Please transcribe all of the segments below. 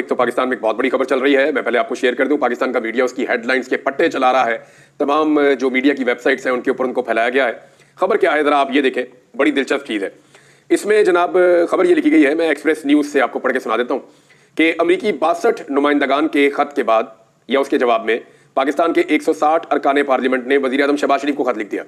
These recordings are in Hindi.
एक तो पाकिस्तान में एक बहुत बड़ी खबर चल रही है, मैं पहले आपको शेयर कर दूं। पाकिस्तान का मीडिया उसकी हेडलाइंस के पट्टे चला रहा है, तमाम जो मीडिया की वेबसाइट्स हैं उनके ऊपर उनको फैलाया गया है। खबर क्या है जरा आप ये देखें, बड़ी दिलचस्प चीज है। इसमें जनाब खबर ये लिखी गई है, मैं एक्सप्रेस न्यूज से आपको पढ़ के सुना देता हूँ कि अमरीकी 62 नुमाइंदगान के खत के बाद या उसके जवाब में पाकिस्तान के 160 अरकान पार्लियामेंट ने वजीर आजम शहबाज शरीफ को खत लिख दिया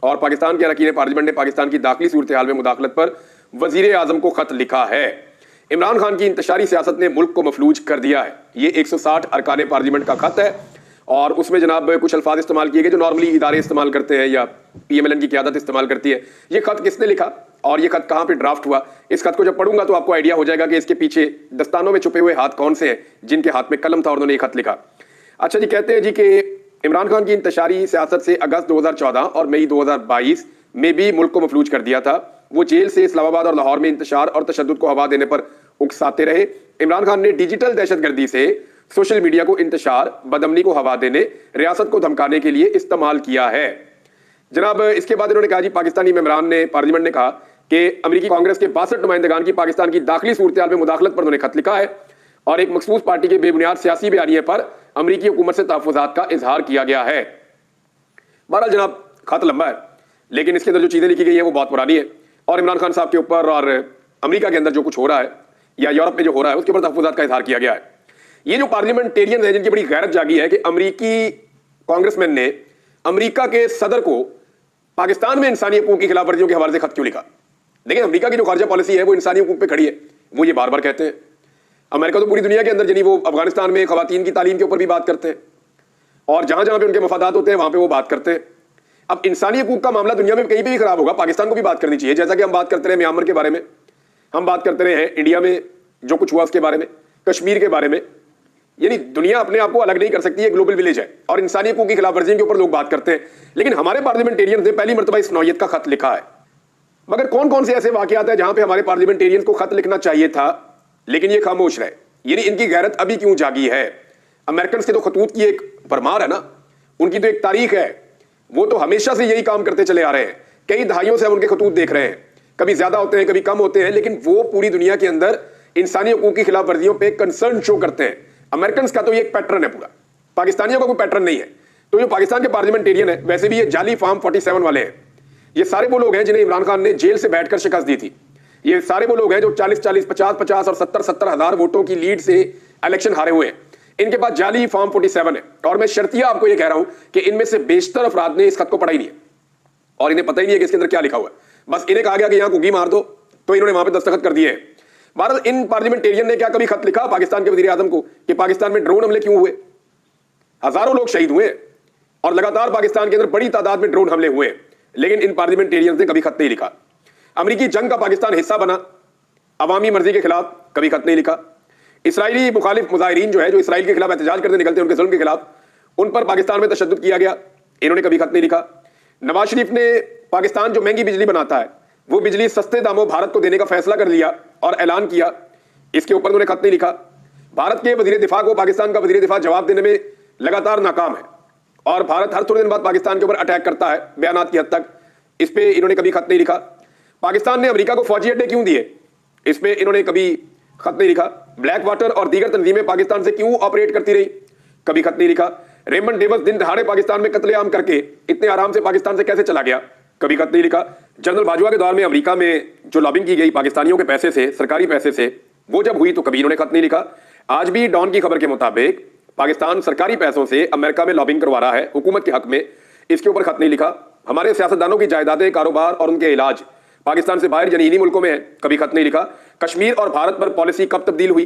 और पाकिस्तान के अरकान पार्लियामेंट ने पाकिस्तान की दाखिली सूरत हाल में मुदाखलत पर वजीर आजम को खत लिखा है। इमरान खान की इंतशारी सियासत ने मुल्क को मफलूज कर दिया है। ये 160 अरकान पार्लियामेंट का खत है और उसमें जनाब कुछ अल्फाज इस्तेमाल किए गए जो नॉर्मली इदारे इस्तेमाल करते हैं या PMLN की क़यादत इस्तेमाल करती है। ये खत किसने लिखा और ये खत कहाँ पे ड्राफ्ट हुआ, इस खत को जब पढ़ूंगा तो आपको आइडिया हो जाएगा कि इसके पीछे दस्तानों में छुपे हुए हाथ कौन से हैं जिनके हाथ में कलम था और उन्होंने ये खत लिखा। अच्छा जी, कहते हैं जी कि इमरान खान की इंतशारी सियासत से अगस्त 2014 और मई 2022 में भी मुल्क को मफलूज कर दिया था। वो जेल से इस्लामाबाद और लाहौर में इंतशार और तशद्दुद को हवा देने पर उकसाते रहे। इमरान खान ने डिजिटल दहशतगर्दी से सोशल मीडिया को इंतशार, बदअमनी को हवा देने, रियासत को धमकाने के लिए इस्तेमाल किया है। जनाब इसके बाद इन्होंने कहा जी, पाकिस्तानी मेंबरान ने पार्लियामेंट ने कहा कि अमेरिकी कांग्रेस के 62 नुमाइंदगान की पाकिस्तान की दाखिली सूरत हाल में मुदाखलत पर उन्होंने खत लिखा है और एक मखसूस पार्टी के बेबुनियाद सियासी बयानिए पर अमेरिकी हुकूमत से तहफ़्फ़ुज़ात का इजहार किया गया है। बहरहाल जनाब खत लंबा है लेकिन इसके अंदर जो चीजें लिखी गई है वो बहुत पुरानी है और इमरान खान साहब के ऊपर और अमेरिका के अंदर जो कुछ हो रहा है या यूरोप में जो हो रहा है उसके ऊपर तहफ़्फ़ुज़ात का इजहार किया गया है। ये जो पार्लियामेंटेरियन है जिनकी बड़ी गैरत जागी है कि अमेरिकी कांग्रेसमैन ने अमेरिका के सदर को पाकिस्तान में इंसानी हकूक की खिलाफ वर्जियों के हवाले से खत क्यों लिखा। देखिए अमेरिका की जो खारजा पॉलिसी है वो इंसानी हकूक पे खड़ी है, वो ये बार बार कहते हैं। अमेरिका तो पूरी दुनिया के अंदर, यानी वो अफगानिस्तान में खवातीन की तालीम के ऊपर भी बात करते हैं और जहां जहां पे उनके मफादात होते हैं वहां पे वो बात करते हैं। अब इंसानी हकूक का मामला दुनिया में कहीं भी खराब होगा, पाकिस्तान को भी बात करनी चाहिए। जैसा कि हम बात करते रहे म्यांमार के बारे में, हम बात करते रहे हैं इंडिया में जो कुछ हुआ उसके बारे में, कश्मीर के बारे में। यानी दुनिया अपने आप को अलग नहीं कर सकती है, ग्लोबल विलेज है और इंसानी हकूक की खिलाफ वर्जियों के ऊपर लोग बात करते हैं। लेकिन हमारे पार्लियामेंटेरियन ने पहली मरतबा इस नौयत का खत लिखा है। मगर कौन कौन से ऐसे वाकयात है जहां पे हमारे पार्लियामेंटेरियन को खत लिखना चाहिए था लेकिन ये खामोश रहे। यानी इनकी गैरत अभी क्यों जागी है। अमेरिकन के तो खतूत की एक भरमार है ना, उनकी तो एक तारीख है, वो तो हमेशा से यही काम करते चले आ रहे हैं। कई दहाइयों से हम उनके खतूत देख रहे हैं, कभी ज्यादा होते हैं कभी कम होते हैं, लेकिन वो पूरी दुनिया के अंदर इंसानी हकूक की खिलाफ वर्जियों पर कंसर्न शो करते हैं। अमेरिकन का तो ये एक पैटर्न है पूरा, पाकिस्तानियों का कोई पैटर्न नहीं है। तो जो पाकिस्तान के पार्लियामेंटेरियन है, वैसे भी ये जाली फार्म 47 वाले हैं, ये सारे वो लोग हैं जिन्हें इमरान खान ने जेल से बैठकर शिकस्त दी थी। ये सारे वो लोग हैं जो 40-40, 50-50 और 70-70 हजार वोटों की लीड से इलेक्शन हारे हुए हैं। इनके पास जाली फॉर्म 47 है और मैं शर्तिया आपको ये कह रहा हूं कि इनमें से बेशतर अफराद ने इस खत को पढ़ा ही नहीं है और इन्हें पता ही नहीं है कि इसके अंदर क्या लिखा हुआ है। बस इन्हें कहा गया कि यहां कुगी मार दो तो इन्होंने वहां पर दस्तखत कर दिए हैं। भारत इन पार्लियामेंटेरियन ने क्या कभी खत लिखा पाकिस्तान के वजीर आजम को कि पाकिस्तान में ड्रोन हमले क्यों हुए, हजारों लोग शहीद हुए और लगातार पाकिस्तान के अंदर बड़ी तादाद में ड्रोन हमले हुए, लेकिन इन पार्लियामेंटेरियन ने कभी खत नहीं लिखा। अमेरिकी जंग का पाकिस्तान हिस्सा बना, अवामी मर्जी के खिलाफ कभी खत नहीं लिखा। इसराइली मुखालिफ मुजाहिरीन जो है, जो इसराइल के खिलाफ एहतजाज करने निकलते हैं उनके जुल्म के खिलाफ, उन पर पाकिस्तान में तशद्दुद किया गया, इन्होंने कभी खत नहीं लिखा। नवाज शरीफ ने पाकिस्तान जो महंगी बिजली बनाता है वो बिजली सस्ते दामों भारत को देने का फैसला कर लिया और ऐलान किया, इसके ऊपर उन्होंने खत नहीं लिखा। भारत के वजीर दिफा को पाकिस्तान का वजीर दिफा जवाब देने में लगातार नाकाम है और भारत हर थोड़े दिन बाद पाकिस्तान के ऊपर अटैक करता है बयानात की हद तक, इस पे इन्होंने कभी खत नहीं लिखा। पाकिस्तान ने अमेरिका को फौजी अड्डे क्यों दिए, इस पे इन्होंने कभी खत नहीं लिखा। ब्लैक वाटर और दीगर तंजीमें पाकिस्तान से क्यों ऑपरेट करती रही, कभी खत नहीं लिखा। रेमंड डेविस दिन दहाड़े पाकिस्तान में कत्लेआम करके इतने आराम से पाकिस्तान से कैसे चला गया, कभी खत नहीं लिखा। जनरल बाजवा के दौर में अमेरिका में जो लॉबिंग की गई पाकिस्तानियों के पैसे से, सरकारी पैसे से, वो जब हुई तो कभी इन्होंने खत नहीं लिखा। आज भी डॉन की खबर के मुताबिक पाकिस्तान सरकारी पैसों से अमेरिका में लॉबिंग करवा रहा है हुकूमत के हक में, इसके ऊपर खत नहीं लिखा। हमारे सियासतदानों की जायदादें, कारोबार और उनके इलाज पाकिस्तान से बाहर यानी इन्हीं मुल्कों में है, कभी खत नहीं लिखा। कश्मीर और भारत पर पॉलिसी कब तब्दील हुई,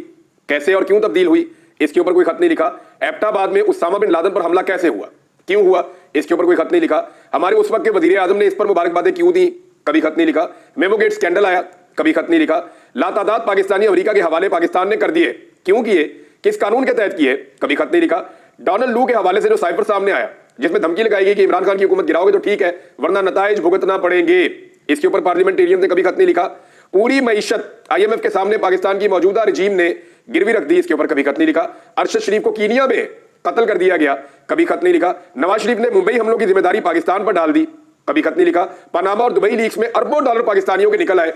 कैसे और क्यों तब्दील हुई, इसके ऊपर कोई खत नहीं लिखा। एबटाबाद में उसामा बिन लादेन पर हमला कैसे हुआ, क्यों हुआ, इसके ऊपर कोई खत नहीं लिखा। हमारे उस वक्त के वजीर आजम ने इस पर मुबारकबादें क्यों दी, कभी खत नहीं लिखा। मेमोगेट स्कैंडल आया, कभी खत नहीं लिखा। लातादाद पाकिस्तानी अमेरिका के हवाले पाकिस्तान ने कर दिए, क्यों किए, किस कानून के तहत किए, कभी खत नहीं लिखा। डोनाल्ड लू के हवाले से जो साइफर सामने आया जिसमें धमकी लगाई गई कि इमरान खान की हुकूमत गिराओगे तो ठीक है वरना नताइज भुगतना पड़ेंगे, इसके ऊपर पार्लियामेंटेरियन ने कभी खत नहीं लिखा। पूरी मईशत IMF के सामने पाकिस्तान की मौजूदा रजीम ने गिरवी रख दी, इसके ऊपर कभी खत नहीं लिखा। अरशद शरीफ को कीनिया में कत्ल कर दिया गया, कभी खत नहीं लिखा। नवाज शरीफ ने मुंबई हमलों की जिम्मेदारी पाकिस्तान पर डाल दी, कभी खत नहीं लिखा। पनामा और दुबई लीक्स में अरबों डॉलर पाकिस्तानियों के निकल आए,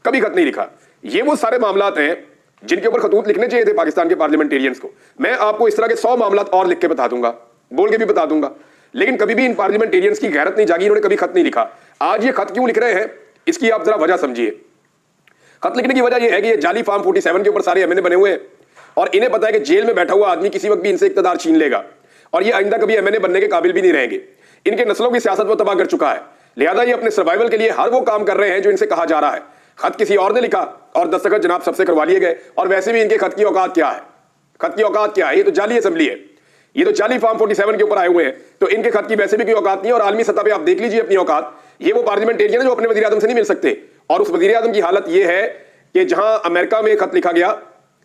कभी खत नहीं लिखा। ये वो सारे मामलात हैं जिनके ऊपर खतूत लिखने चाहिए थे पाकिस्तान के पार्लियामेंटेरियंस को। मैं आपको इस तरह के 100 मामला और लिख के बता दूंगा, बोल के भी बता दूंगा, लेकिन कभी भी इन पार्लियामेंटेरियंस की गैरत नहीं जागी, इन्होंने कभी खत नहीं लिखा। आज ये खत क्यों लिख रहे हैं, इसकी आप जरा वजह समझिए। खत लिखने की वजह यह है कि ये जाली फॉर्म 47 के ऊपर सारे एमएनए बने हुए हैं और इन्हें पता है कि जेल में बैठा हुआ आदमी किसी वक्त भी इनसे इख्तियार छीन लेगा और ये आइंदा कभी एमएनए बनने के काबिल भी नहीं रहेंगे। इनके नस्लों की सियासत वो तबाह कर चुका है, लिहाजा ये अपने सर्वाइवल के लिए हर वो काम कर रहे हैं जो इनसे कहा जा रहा है। खत किसी और ने लिखा और दस्तखत जनाब सबसे करवा लिए गए, और वैसे भी इनके खत की औकात क्या है, खत की औकात क्या है? ये तो जाली असेंबली है, ये तो जाली फॉर्म 47 के ऊपर आए हुए हैं, तो इनके खत की वैसे भी कोई औकात नहीं है। और आलमी सतह पे आप देख लीजिए अपनी औकात, ये वो पार्लियामेंटेरियन है जो अपने वजीर आजम से नहीं मिल सकते, और उस वजीर आजम की हालत ये है कि जहां अमेरिका में खत लिखा गया,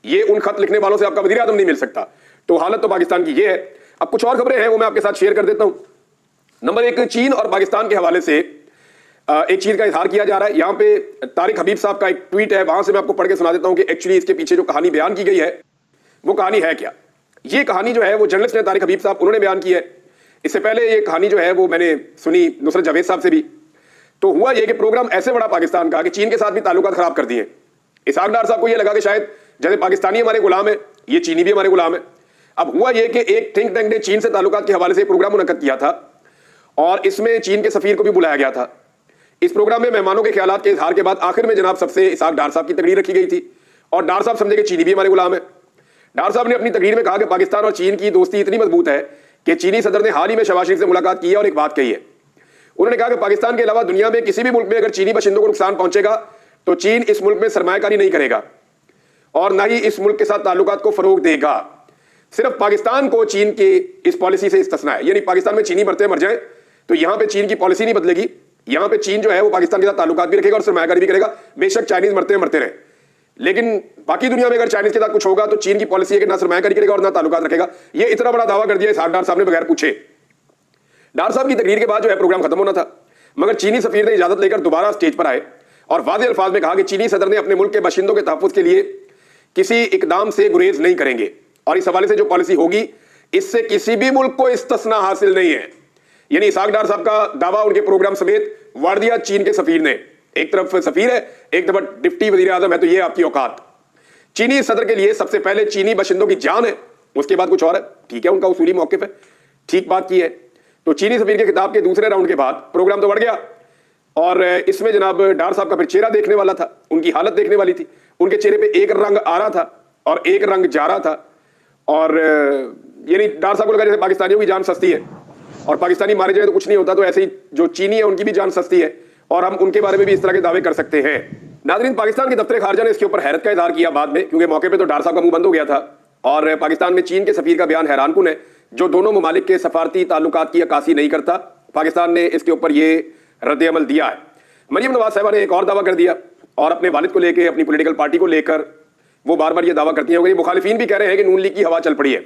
ये उन खत लिखने वालों से आपका वजीर आजम नहीं मिल सकता। तो हालत तो पाकिस्तान की ये है। अब कुछ और खबरें हैं वो मैं आपके साथ शेयर कर देता हूं। नंबर एक, चीन और पाकिस्तान के हवाले से एक चीज का इजहार किया जा रहा है। यहां पे तारिक हबीब साहब का एक ट्वीट है, वहां से मैं आपको पढ़ के सुना देता हूं कि एक्चुअली इसके पीछे जो कहानी बयान की गई है वो कहानी है क्या। ये कहानी जो है वो जर्नलिस्ट ने तारिक हबीब साहब उन्होंने बयान की है। इससे पहले ये कहानी जो है वो मैंने सुनी नुसरत जावेद साहब से भी। तो हुआ ये कि प्रोग्राम ऐसे बढ़ा पाकिस्तान का कि चीन के साथ भी ताल्लुकात खराब कर दिए। इसहाक डार साहब को ये लगा कि शायद जैसे पाकिस्तानी हमारे गुलाम है, ये चीनी भी हमारे गुलाम है। अब हुआ ये कि एक थिंक टैंक ने चीन से ताल्लुकात के हवाले से प्रोग्राम मुनक्कद किया था और इसमें चीन के सफीर को भी बुलाया गया था। इस प्रोग्राम में मेहमानों के ख्यालात के इजहार के बाद आखिर में जनाब सबसे इसहाक डार साहब की तकरीर रखी गई थी और डार साहब समझे कि चीनी भी हमारे गुलाम है। डार साहब ने अपनी तकरीर में कहा कि पाकिस्तान और चीन की दोस्ती इतनी मजबूत है कि चीनी सदर ने हाल ही में शहबाज शरीफ से मुलाकात की है और एक बात कही है। उन्होंने कहा कि पाकिस्तान के अलावा दुनिया में किसी भी मुल्क में अगर चीनी बाशिंदों को नुकसान पहुंचेगा तो चीन इस मुल्क में सरमायाकारी नहीं करेगा और ना ही इस मुल्क के साथ ताल्लुकात को फरोग देगा। सिर्फ पाकिस्तान को चीन की इस पॉलिसी से इस्तिस्ना है, यानी पाकिस्तान में चीनी मरते मर जाए तो यहां पे चीन की पॉलिसी नहीं बदलेगी। यहां पे चीन जो है वो पाकिस्तान के साथ ताल्लुकात भी रखेगा और सरमायाकारी भी करेगा। बेशक चाइनीज मरते मरते रहे, लेकिन बाकी दुनिया में अगर चाइनीज के साथ कुछ होगा तो चीन की पॉलिसी है कि ना सरमायाकारी करेगा और ना ताल्लुकात रखेगा। ये इतना बड़ा दावा कर दिया इसहाक डार साहब ने बगैर पूछे। डार साहब की तकरीर के बाद जो है प्रोग्राम खत्म होना था, मगर चीनी सफीर ने इजाजत लेकर दोबारा स्टेज पर आए और वाज़ेह अल्फाज में कहा कि चीनी सदर ने अपने मुल्क के बाशिंदों के तहफ़्फ़ुज़ के लिए किसी इकदाम से गुरेज नहीं करेंगे और इस हवाले से जो पॉलिसी होगी इससे किसी भी मुल्क को इस्तिस्ना हासिल नहीं है। यानी इसहाक डार साहब का दावा उनके प्रोग्राम समेत वार दिया चीन के सफीर ने। एक तरफ सफीर है, एक तरफ डिप्टी वजीर आजम है, तो ये आपकी औकात। चीनी सदर के लिए सबसे पहले चीनी बाशिंदों की जान है, उसके बाद कुछ और है। ठीक है, उनका उसूली मौक़िफ़ है, ठीक बात की है। तो चीनी सफीर के खिताब के दूसरे राउंड के बाद प्रोग्राम तो बढ़ गया और इसमें जनाब डार साहब का फिर चेहरा देखने वाला था, उनकी हालत देखने वाली थी। उनके चेहरे पे एक रंग आ रहा था और एक रंग जा रहा था और यानी डार साहब को लगा जैसे पाकिस्तानियों की जान सस्ती है और पाकिस्तानी मारे जाए तो कुछ नहीं होता, तो ऐसे ही जो चीनी है उनकी भी जान सस्ती है और हम उनके बारे में भी इस तरह के दावे कर सकते हैं। नाज़रीन, पाकिस्तान के दफ्तर खारजा ने इसके ऊपर हैरत का इजहार किया बाद में, क्योंकि मौके पे तो डार साहब का मुंह बंद हो गया था और पाकिस्तान में चीन के सफीर का बयान हैरानकुन है जो दोनों ममालिक के सफारती ताल्लुकात की अक्कासी नहीं करता। पाकिस्तान ने इसके ऊपर ये रद्द-ए-अमल दिया है। मरियम नवाज साहिबा ने एक और दावा कर दिया और अपने वालिद को लेकर, अपनी पॉलिटिकल पार्टी को लेकर वो बार बार ये दावा करती हैं। मुखालिफिन भी कह रहे हैं कि नून लीग की हवा चल पड़ी है,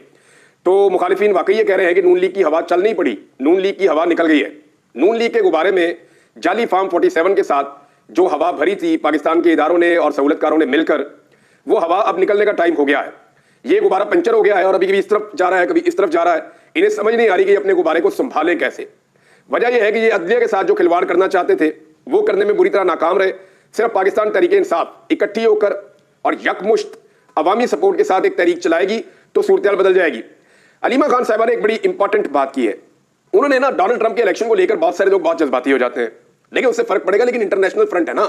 तो मुखालिफिन वाकई ये कह रहे हैं कि नून लीग की हवा चल नहीं पड़ी, नून लीग की हवा निकल गई है। नून लीग के गुब्बारे में जाली फॉर्म 47 के साथ जो हवा भरी थी पाकिस्तान के इदारों ने और सहूलतकारों ने मिलकर, वो हवा अब निकलने का टाइम हो गया है। ये गुब्बारा पंचर हो गया है और अभी कभी इस तरफ जा रहा है, कभी इस तरफ जा रहा है। इन्हें समझ नहीं आ रही कि अपने गुब्बारे को संभाले कैसे। वजह यह है कि ये अदलिया के साथ जो खिलवाड़ करना चाहते थे वो करने में बुरी तरह नाकाम रहे। सिर्फ पाकिस्तान तहरीक इंसाफ इकट्ठी होकर और यकमुश्त अवामी सपोर्ट के साथ एक तहरीक चलाएगी तो सूरत बदल जाएगी। अलीमा खान साहिबा ने एक बड़ी इंपॉर्टेंट बात की है। उन्होंने ना डोनाल्ड ट्रंप के इलेक्शन को लेकर बहुत सारे लोग बहुत जज्बाती हो जाते हैं, लेकिन उससे फर्क पड़ेगा, लेकिन इंटरनेशनल फ्रंट है ना।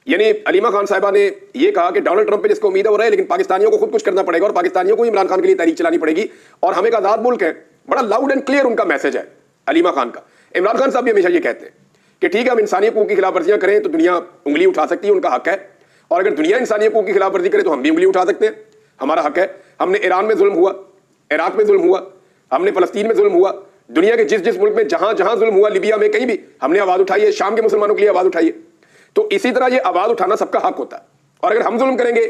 यानी अलीमा खान साहिबा ने यह कहा कि डोनाल्ड ट्रंप पे जिसको उम्मीद है वो रहे, लेकिन पाकिस्तानियों को खुद कुछ करना पड़ेगा और पाकिस्तानियों को इमरान खान के लिए तहरीक चलानी पड़ेगी और हम एक आजाद मुल्क है। बड़ा लाउड एंड क्लियर उनका मैसेज है अलीमा खान का। इमरान खान साहब भी हमेशा ये कहते हैं कि ठीक है, हम इंसानी हकूक की खिलाफ वर्जियां करें तो दुनिया उंगली उठा सकती है, उनका हक है, और अगर दुनिया इंसानी हकूक की खिलाफ वर्जी करे तो हम भी उंगली उठा सकते हैं, हमारा हक है। हमने ईरान में जुल्म हुआ, इराक में जुल्म हुआ, हमने फलस्तीन में जुल्म हुआ, दुनिया के जिस जिस मुल्क में जहां जहां जुल्म हुआ, लिबिया में कहीं भी हमने आवाज उठाई है, शाम के मुसलमानों के लिए आवाज उठाई है। तो इसी तरह ये आवाज उठाना सबका हक होता है और अगर हम जुल्म करेंगे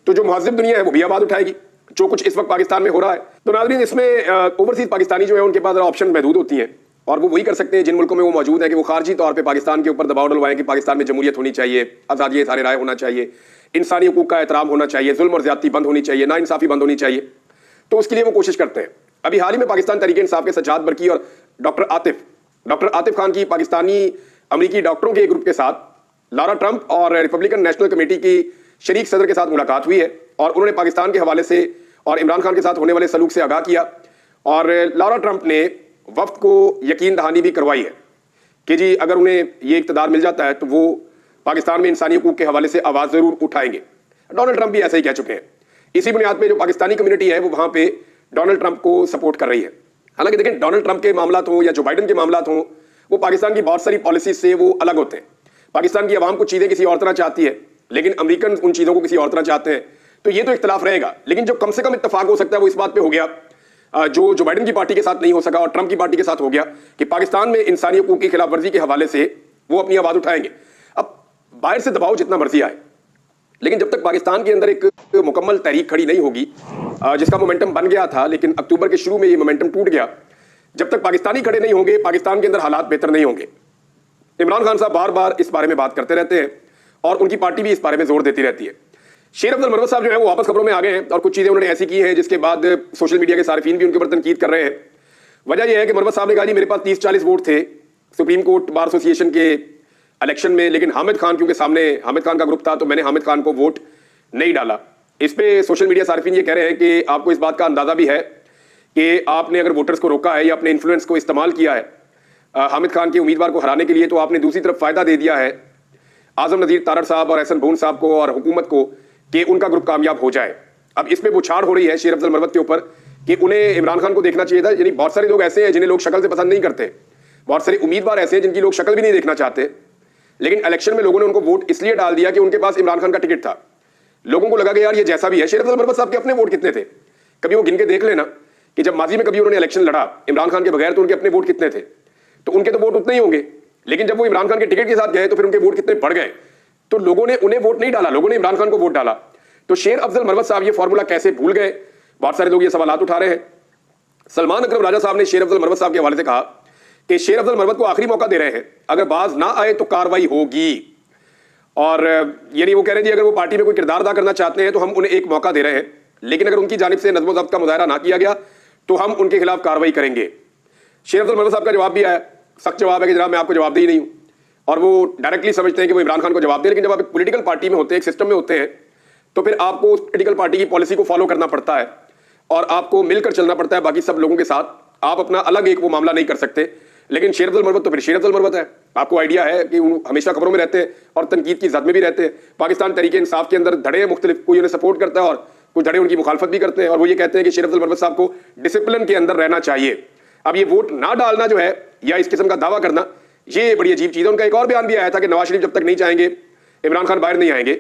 तो जो मुहज़्ज़िब दुनिया है वो भी आवाज उठाएगी, जो कुछ इस वक्त पाकिस्तान में हो रहा है। तो नाज़रीन, इसमें ओवरसीज पाकिस्तानी जो है उनके पास ऑप्शन महदूद होती हैं और वो वही कर सकते हैं जिन मुल्कों में वो मौजूद है कि वो खारजी तौर पे पाकिस्तान के ऊपर दबाव डलवाएं कि पाकिस्तान में जमहूरियत होनी चाहिए, आज़ादी सारे राय होना चाहिए, इंसानी हकूक का एहतराम होना चाहिए, जुल्म और ज्यादती बंद होनी चाहिए, नाइंसाफ़ी बंद होनी चाहिए। तो उसके लिए वो कोशिश करते हैं। अभी हाल ही में पाकिस्तान तहरीक इंसाफ के सज्जाद बरकी और डॉक्टर आतिफ खान की पाकिस्तानी अमरीकी डॉक्टरों के एक ग्रुप के साथ लॉरा ट्रंप और रिपब्लिकन नेशनल कमेटी की शरीक सदर के साथ मुलाकात हुई है और उन्होंने पाकिस्तान के हवाले से और इमरान खान के साथ होने वाले सलूक से आगाह किया। और लॉरा ट्रंप ने वफ्द को यकीन दहानी भी करवाई है कि जी अगर उन्हें ये इक़्तिदार मिल जाता है तो वो पाकिस्तान में इंसानी हकूक़ के हवाले से आवाज़ ज़रूर उठाएंगे। डोनाल्ड ट्रंप भी ऐसा ही कह चुके हैं। इसी बुनियाद पे जो पाकिस्तानी कम्युनिटी है वो वहाँ पे डोनाल्ड ट्रंप को सपोर्ट कर रही है। हालांकि देखें, डोनाल्ड ट्रंप के मामला हों या जो बाइडन के मामला हों, वो पाकिस्तान की बहुत सारी पॉलिसी से वो अलग होते हैं। पाकिस्तान की आवाम को चीज़ें किसी और तरह चाहती है, लेकिन अमेरिकन उन चीज़ों को किसी और तरह चाहते हैं। तो ये तो इख्तलाफ रहेगा, लेकिन जो कम से कम इत्तफाक हो सकता है वो इस बात पे हो गया जो बाइडन की पार्टी के साथ नहीं हो सका और ट्रंप की पार्टी के साथ हो गया कि पाकिस्तान में इंसानी हकूक़ की खिलाफ वर्जी के हवाले से वो अपनी आवाज़ उठाएंगे। अब बाहर से दबाव जितना मर्जी आए, लेकिन जब तक पाकिस्तान के अंदर एक मुकम्मल तहरीक खड़ी नहीं होगी, जिसका मोमेंटम बन गया था लेकिन अक्टूबर के शुरू में ये मोमेंटम टूट गया, जब तक पाकिस्तानी खड़े नहीं होंगे पाकिस्तान के अंदर हालात बेहतर नहीं होंगे। इमरान खान साहब बार बार इस बारे में बात करते रहते हैं और उनकी पार्टी भी इस बारे में जोर देती रहती है। शेर अब्दुल मरवत साहब जो है वो वापस खबरों में आ गए हैं और कुछ चीज़ें उन्होंने ऐसी की हैं जिसके बाद सोशल मीडिया के सार्फिन भी उनके ऊपर तनकीद कर रहे हैं। वजह यह है कि मरवत साहब ने कहा जी मेरे पास 30-40 वोट थे सुप्रीम कोर्ट बार एसोसिएशन के इलेक्शन में, लेकिन हामिद खान क्योंकि सामने हामिद खान का ग्रुप था तो मैंने हामिद खान को वोट नहीं डाला। इस पे सोशल मीडिया सार्फिन ये कह रहे हैं कि आपको इस बात का अंदाजा भी है कि आपने अगर वोटर्स को रोका है या अपने इन्फ्लुएंस को इस्तेमाल किया है हामिद खान के उम्मीदवार को हराने के लिए, तो आपने दूसरी तरफ फायदा दे दिया है आजम नज़ीर तारड़ साहब और एहसन भून साहब को और हुकूमत को कि उनका ग्रुप कामयाब हो जाए। अब इसमें बुछाड़ हो रही है शेर अब्दुल मरवत के ऊपर कि उन्हें इमरान खान को देखना चाहिए था। यानी बहुत सारे लोग ऐसे हैं जिन्हें लोग शक्ल से पसंद नहीं करते, बहुत सारे उम्मीदवार ऐसे हैं जिनकी लोग शक्ल भी नहीं देखना चाहते, लेकिन इलेक्शन में लोगों ने उनको वोट इसलिए डाल दिया कि उनके पास इमरान खान का टिकट था। लोगों को लगा कि यार ये जैसा भी है। शेर अब्दुल मरवत साहब के अपने वोट कितने थे, कभी वो गिन के देख लेना कि जब माजी में कभी उन्होंने इलेक्शन लड़ा इमरान खान के बगैर तो उनके अपने वोट कितने थे, तो उनके तो वोट उतने ही होंगे, लेकिन जब वो इमरान खान के टिकट के साथ गए तो फिर उनके वोट कितने बढ़ गए। तो लोगों ने उन्हें वोट नहीं डाला, लोगों ने इमरान खान को वोट डाला। तो शेर अफजल मरवत साहब ये फॉर्मूला कैसे भूल गए, बहुत सारे लोग ये सवालात उठा रहे हैं। सलमान अकरम राजा साहब ने शेर अफजल मरवत साहब के हवाले से कहा कि शेर अफजल मरवत को आखिरी मौका दे रहे हैं, अगर बाज ना आए तो कार्रवाई होगी। और यानी वो कह रहे हैं जी अगर वो पार्टी में कोई किरदार अदा करना चाहते हैं तो हम उन्हें एक मौका दे रहे हैं, लेकिन अगर उनकी जानिब से नज़्म ज़ब्त का मुजाहरा ना किया गया तो हम उनके खिलाफ कार्रवाई करेंगे। शेर अफजल मरवत साहब का जवाब भी आया, सख्त जवाब है कि जनाब मैं आपको जवाबदेही नहीं हूँ, और वो डायरेक्टली समझते हैं कि वो इमरान खान को जवाब दें। लेकिन जब आप एक पॉलिटिकल पार्टी में होते हैं, एक सिस्टम में होते हैं, तो फिर आपको उस पॉलिटिकल पार्टी की पॉलिसी को फॉलो करना पड़ता है और आपको मिलकर चलना पड़ता है बाकी सब लोगों के साथ। आप अपना अलग एक वो मामला नहीं कर सकते। लेकिन शेर अब्दुल मरवत तो फिर शेर अब्दुल मरवत है, आपको आइडिया है कि वो हमेशा खबरों में रहते हैं और तनकीद की जद में भी रहते हैं। पाकिस्तान तहरीक इंसाफ के अंदर धड़े मुख्तलिफ, कोई उन्हें सपोर्ट करता है और कुछ धड़े उनकी मुखालफत भी करते हैं, और वो ये कहते हैं कि शेर अब्दुल मरवत साहब को डिसिप्लिन के अंदर रहना चाहिए। अब ये वोट ना डालना जो है या इस किस्म का दावा करना, ये बड़ी अजीब चीज़ है। उनका एक और बयान भी आया था कि नवाज शरीफ जब तक नहीं चाहेंगे इमरान खान बाहर नहीं आएंगे,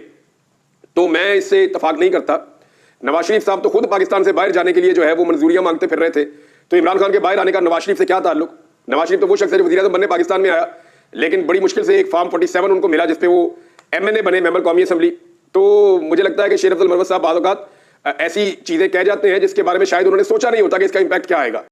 तो मैं इससे इत्तफाक नहीं करता। नवाज शरीफ साहब तो खुद पाकिस्तान से बाहर जाने के लिए जो है वो मंजूरियां मांगते फिर रहे थे, तो इमरान खान के बाहर आने का नवाज शरीफ से क्या ताल्लुक। नवाज शरीफ तो वो शख्स है जो वज़ीर-ए-आज़म बनने पाकिस्तान में आया, लेकिन बड़ी मुश्किल से एक फॉर्म 47 उनको मिला जिसपे वो MNA बने, मेंबर कौमी असम्बली। तो मुझे लगता है कि शेर अब्दुल मरवत साहब बाज़ औक़ात ऐसी चीज़ें कह जाते हैं जिसके बारे में शायद उन्होंने सोचा नहीं होता कि इसका इंपैक्ट क्या आएगा।